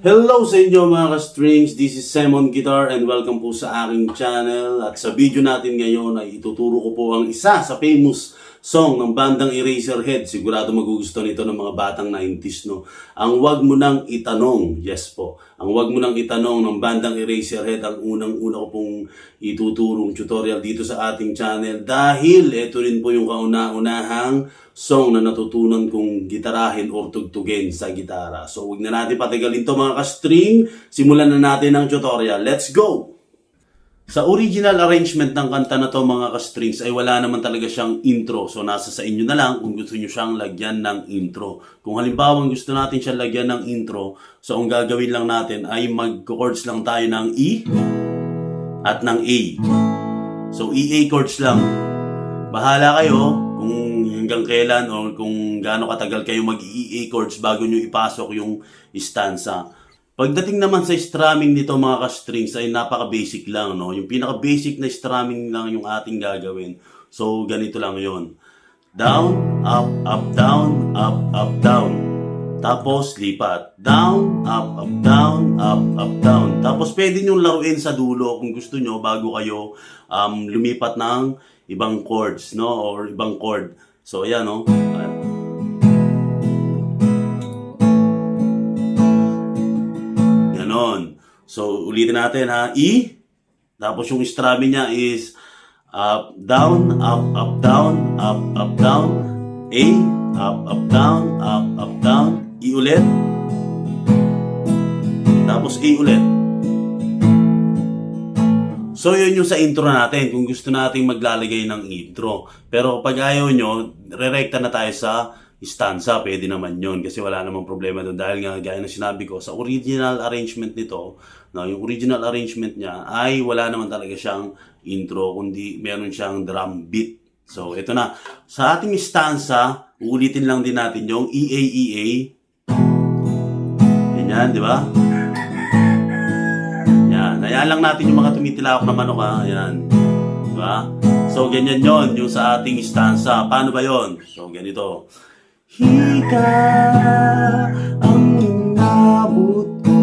Hello sa inyo mga ka-strings, this is Simon Guitar and welcome po sa aking channel. At sa video natin ngayon ay ituturo ko po ang isa sa famous song ng bandang Eraserhead. Sigurado magugustuhan ito ng mga batang 90s, no? Ang Wag Mo Nang Itanong, yes po. Ang Wag Mo Nang Itanong ng bandang Eraserhead ang unang-una ko pong ituturong tutorial dito sa ating channel. Dahil ito rin po yung kauna-unahang song na natutunan kong gitarahin or tugtugin sa gitara. So huwag na natin patagalin to mga ka-string. Simulan na natin ang tutorial. Let's go! Sa original arrangement ng kanta na to mga ka-strings ay wala naman talaga siyang intro. So nasa sa inyo na lang kung gusto nyo siyang lagyan ng intro. Kung halimbawa gusto natin siyang lagyan ng intro, so ang gagawin lang natin ay mag-chords lang tayo ng E at ng A. So E-A chords lang. Bahala kayo kung hanggang kailan o kung gaano katagal kayo mag-E-A chords bago nyo ipasok yung stanza. Pagdating naman sa strumming nito mga ka-strings ay napaka-basic lang, no? Yung pinaka-basic na strumming lang yung ating gagawin. So, ganito lang yon. Down, up, up, down, up, up, down. Tapos, lipat. Down, up, up, down, up, up, down. Tapos, pwede nyo laruin sa dulo kung gusto nyo bago kayo lumipat ng ibang chords, no? Or ibang chord. So, ayan, no? Ganon. So, ulitin natin, ha? E. Tapos, yung strumming niya is up, down, up, down, up, down. A. Up, down, up, down. E ulit. Tapos, A ulit. So, yun yung sa intro natin, kung gusto nating maglalagay ng intro. Pero pag ayaw nyo, re-recta na tayo sa stanza, pwede naman yun. Kasi wala namang problema doon. Dahil nga, gaya na sinabi ko, sa original arrangement nito, no, yung original arrangement niya ay wala naman talaga siyang intro, kundi meron siyang drum beat. So, ito na. Sa ating stanza, uulitin lang din natin yung E-A, E-A. Ganyan, di ba? Ayan lang natin yung mga tumitilawak na manok, ha? Ayan. Diba? So, ganyan yon yung sa ating stanza. Paano ba yon? So, ganito. Hika ang inabot ko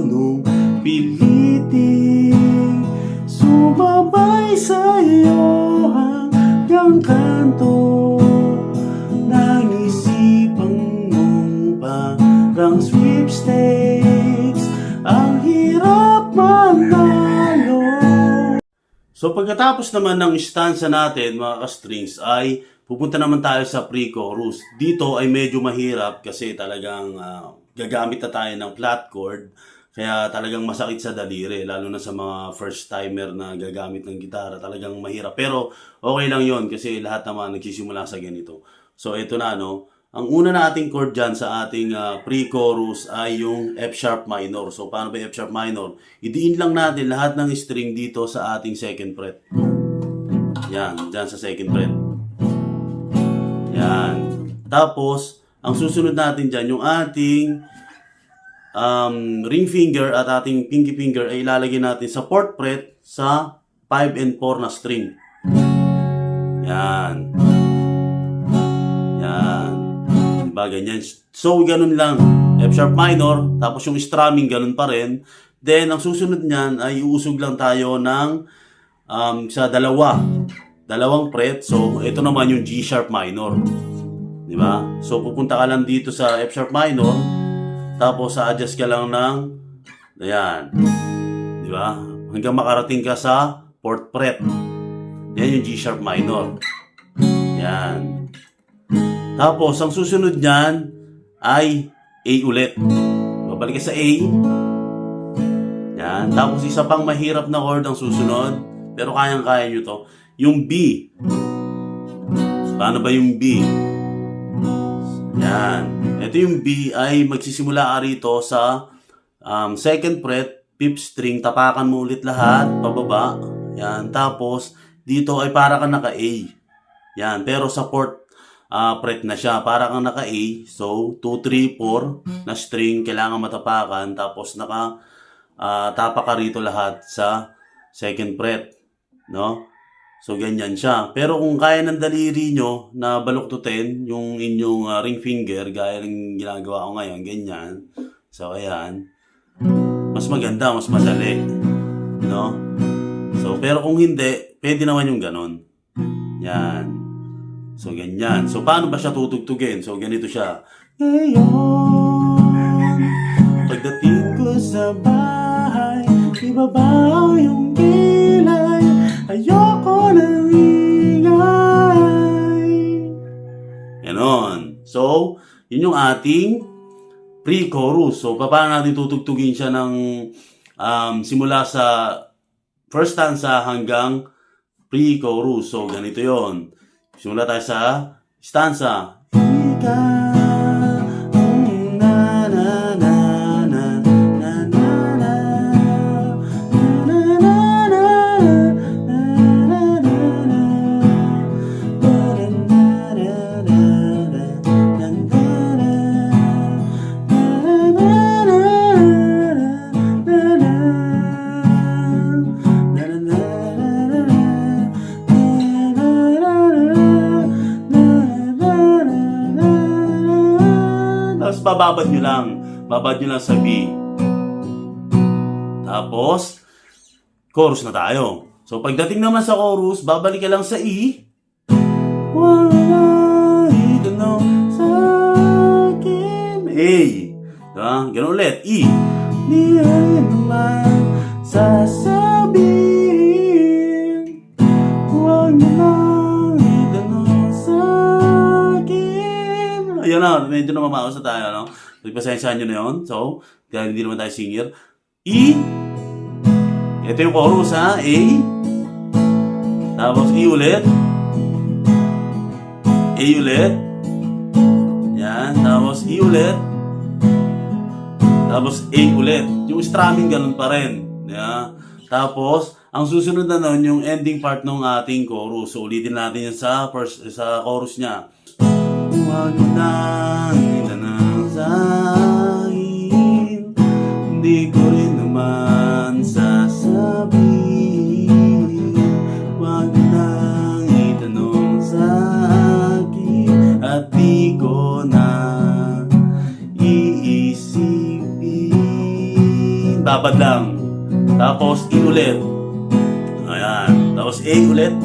nung piliting sumabay sa'yo hanggang kanto ng isipang mong parang sweepstakes ang hirap manalo. So pagkatapos naman ng stanza natin mga ka-strings ay pupunta naman tayo sa pre-chorus. Dito ay medyo mahirap kasi talagang gagamit na tayo ng flat chord. Kaya talagang masakit sa daliri, lalo na sa mga first timer na gagamit ng gitara, talagang mahirap. Pero okay lang yon kasi lahat naman nagsisimula sa ganito. So ito na, no? Ang una nating chord dyan sa ating pre-chorus ay yung F sharp minor. So, paano ba F sharp minor? Idiin lang natin lahat ng string dito sa ating second fret. Yan, dyan sa second fret. Yan. Tapos, ang susunod natin dyan, yung ating ring finger at ating pinky finger ay ilalagay natin sa fourth fret sa 5 and 4 na string. Yan. Yan. Diba, ganyan. So, ganun lang. F sharp minor, tapos yung strumming, ganun pa rin. Then, ang susunod niyan ay uusog lang tayo ng sa dalawang fret. So, ito naman yung G sharp minor. Diba? So, pupunta ka lang dito sa F sharp minor, tapos sa-adjust ka lang ng ayan. Diba? Hanggang makarating ka sa 4th fret. Yan yung G sharp minor. Yan. Tapos, ang susunod niyan ay A ulit. Babalik ka sa A. Yan. Tapos, isa pang mahirap na chord ang susunod. Pero kayang-kaya nyo to. Yung B. Paano ba yung B? Yan. Ito yung B ay magsisimula ka rito sa second fret, 5th string. Tapakan mo ulit lahat. Pababa. Yan. Tapos, dito ay para ka naka-A. Yan. Pero sa 4th fret na siya. Para kang naka-A. So, 2, 3, 4 na string. Kailangan matapakan. Tapos, tapak ka rito lahat sa second fret. No? So, ganyan siya. Pero kung kaya ng daliri nyo na baluktutin yung inyong ring finger, gaya ng ginagawa ko ngayon, ganyan. So, ayan. mas maganda, mas madali. No? So, pero kung hindi, pwede naman yung ganon. Yan. So, ganyan. So, paano ba siya tutugtugin? So, ganito siya. Ngayon, pagdating ko sa bahay, ibabaw yung kilay, ayoko ng ingay. Ganon. So, yun yung ating pre-chorus. So, paano natin tutugtugin siya ng simula sa first stanza hanggang pre-chorus. So, ganito yon. Simula tayo sa stanza. Ika, na, na, na, na, na, na, na, na, na, babad nyo lang. Babad nyo lang sa B. Tapos, chorus na tayo. So, pagdating naman sa chorus, babalik ka lang sa E. Wala itanong sa akin. A. Diba? Ganun ulit. E. Di ay naman sasabihin. Huwag mo lang itanong sa akin. Ayan na, medyo na mamaos na tayo, no? Pagpasensyahan nyo na yun. So, dahil hindi naman tayo singer. E. Ito yung chorus, ha? A. Tapos E ulit. A ulit. Yan. Tapos E ulit. Tapos A ulit. Yung strumming ganun pa rin. Yeah. Tapos, ang susunod na nun, yung ending part ng ating chorus. So, ulitin natin yan sa chorus niya. Huwag mo nang itanong sa akin, hindi ko rin naman sasabihin. Huwag mo nang itanong sa akin, at di ko na iisipin. Babad lang. Tapos E ulit. Ayan. Tapos A ulit.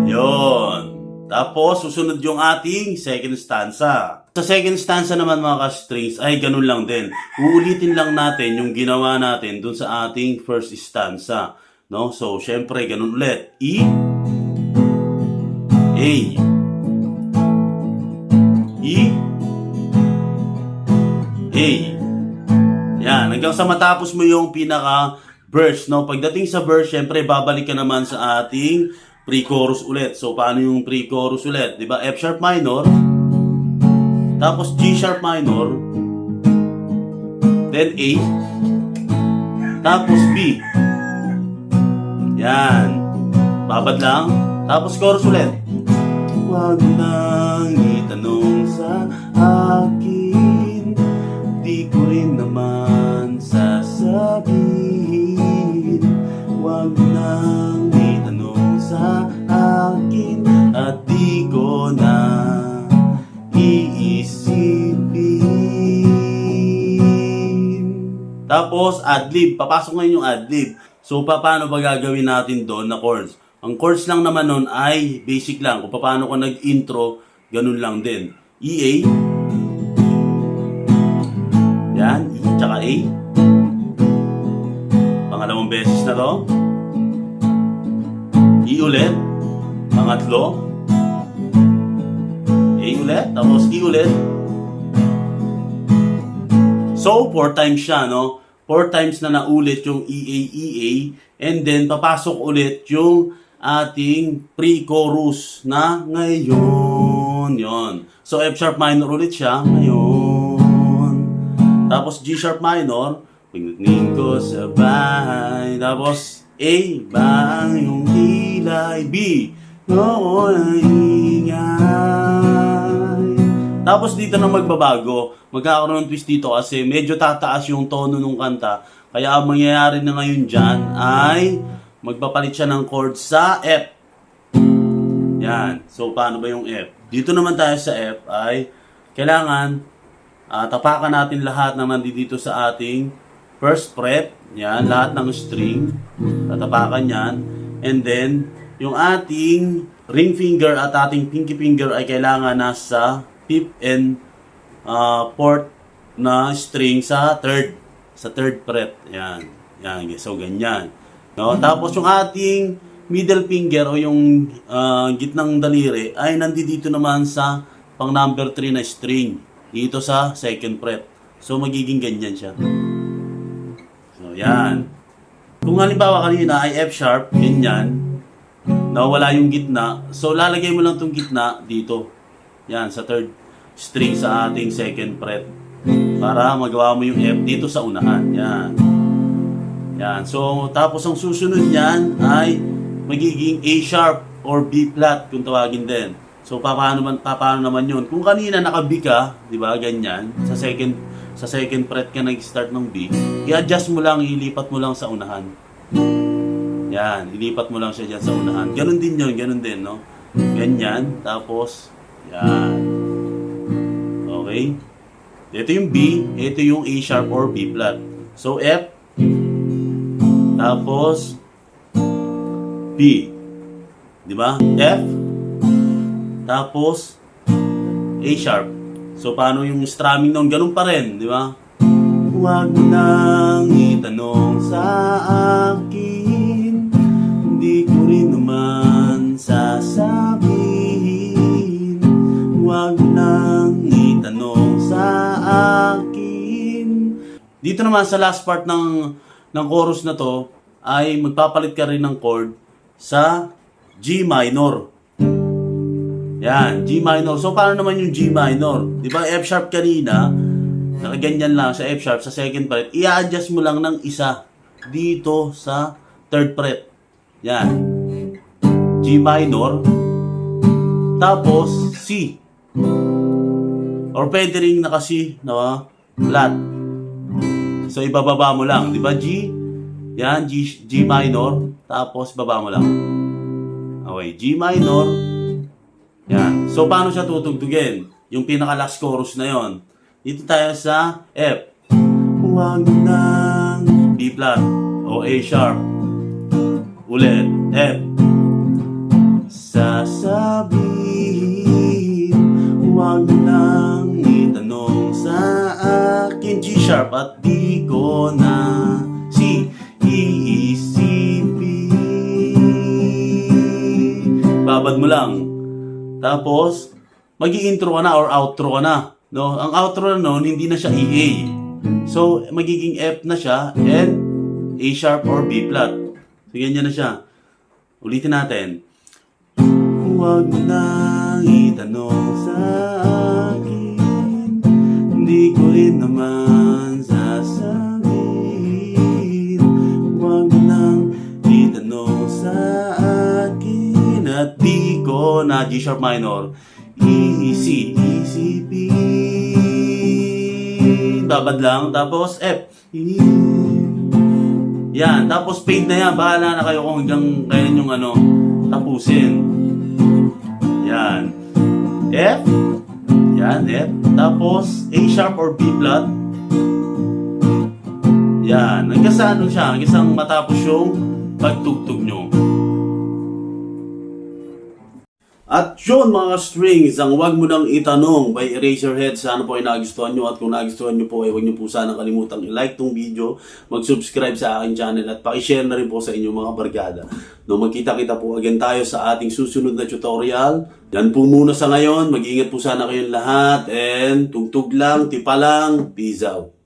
Yun. Tapos, susunod yung ating second stanza. Sa second stanza naman mga ka-strings, ay ganun lang din. Uulitin lang natin yung ginawa natin dun sa ating first stanza. No? So, syempre, ganun ulit. E, A, E, A. Yan. Hanggang sa matapos mo yung pinaka-verse. No? Pagdating sa verse, syempre, babalik ka naman sa ating pre-chorus ulit. So, paano yung pre-chorus ulit? Diba? F sharp minor, tapos G sharp minor, then A, tapos B. Yan. Babad lang. Tapos chorus ulit. Huwag nang itanong sa akin, di ko rin naman sasabihin. Huwag nang itanong sa akin, at di ko na iisipin. Tapos adlib, papasok ngayon yung adlib. So paano ba gagawin natin doon na chords? Ang chords lang naman nun ay basic lang. Kung paano ko nag-intro, ganun lang din. EA, yan, E tsaka A. Pangalawang beses na to. E ulit. Pangatlo. A ulit. Tapos E ulit. So, 4 times siya, no? 4 times na naulit yung EA, EA. And then, papasok ulit yung ating pre-chorus na ngayon. Yon. So, F sharp minor ulit siya. Ngayon. Tapos, G sharp minor. Pagdating ko sa bahay. Tapos, A, bang yung kilay. B, noon ang ingay. Tapos dito na magbabago. Magkakaroon ng twist dito kasi medyo tataas yung tono ng kanta. Kaya ang mangyayari na ngayon dyan ay magpapalit siya ng chord sa F. Yan. So, paano ba yung F? Dito naman tayo sa F ay kailangan tapakan natin lahat ng nandito sa ating first fret. Yan, lahat ng string. Tatapakan yan. And then, yung ating ring finger at ating pinky finger ay kailangan nasa 5th and 4th na string sa third fret. Yan. Yan, so ganyan. No? Tapos yung ating middle finger o yung gitnang daliri ay nandito naman sa pang number 3 na string dito sa 2nd fret. So magiging ganyan siya. So yan. Kung halimbawa kanina ay F sharp, ganyan, nawala yung gitna, so lalagay mo lang tong gitna dito. Yan, sa 3rd string sa ating 2nd fret. Para magawa mo yung F dito sa unahan. Yan. Yan. So, tapos ang susunod niyan ay magiging A sharp or B flat kung tawagin din. So, paano naman yun? Kung kanina naka-B ka, di ba, ganyan, sa second fret ka nag-start ng B, i-adjust mo lang, ilipat mo lang sa unahan. Yan, ilipat mo lang siya dyan sa unahan. Ganun din yun, ganun din, no? Ganyan, tapos, yan. Okay? Ito yung B, ito yung A sharp or B flat. So, F, tapos, B. Di ba? F, tapos, A sharp. So, paano yung strumming nun? Ganun pa rin, di ba? Huwag mo nang itanong sa akin, hindi ko rin naman sasabihin. Huwag mo nang itanong sa akin. Dito naman sa last part ng chorus na to, ay magpapalit ka rin ng chord sa G minor. Yan, G minor. So, paano naman yung G minor? Di ba, F sharp kanina, nakaganyan lang sa F sharp, sa 2nd fret, i-adjust mo lang ng isa dito sa 3rd fret. Yan. G minor. Tapos, C. Or pwede rin naka-C, no? Flat. So, ibababa mo lang. Di ba, G? Yan, G minor. Tapos, baba mo lang. Okay, G minor. Yan. So, paano siya tutugtugin? Yung pinaka-last chorus na yon. Dito tayo sa F. Huwag nang B flat o A sharp. Ulit. F. Sasabihin, huwag nang itanong sa akin. G sharp at di ko na C. Iisipin. Babad mo lang. Tapos, magi-intro ka na or outro ka na. No? Ang outro na noon, hindi na siya EA. So, magiging F na siya and A sharp or B flat. So, ganyan na siya. Ulitin natin. Huwag mo nang itanong sa akin, hindi ko rin naman sasabihin. Huwag mo nang itanong sa akin at di ko na G sharp minor. Isipin. Babad lang. Tapos F. Yan. Tapos fade na yan. Bahala na kayo kung hanggang kaya yung tapusin. Yan. F. Yan. F. Tapos A sharp or B flat. Yan. Hanggang sa siya. Hanggang sa matapos yung pagtugtog nyo. At yun mga strings, ang Wag Mo Nang Itanong by Eraserhead. Sana po ay nagustuhan nyo, at kung nagustuhan nyo po ay huwag nyo po sana kalimutang i-like tong video, mag-subscribe sa aking channel at pakishare na rin po sa inyong mga barkada. No, magkita-kita po again tayo sa ating susunod na tutorial. Yan po muna sa ngayon, mag-iingat po sana kayong lahat and tugtog lang, tipa lang, peace out.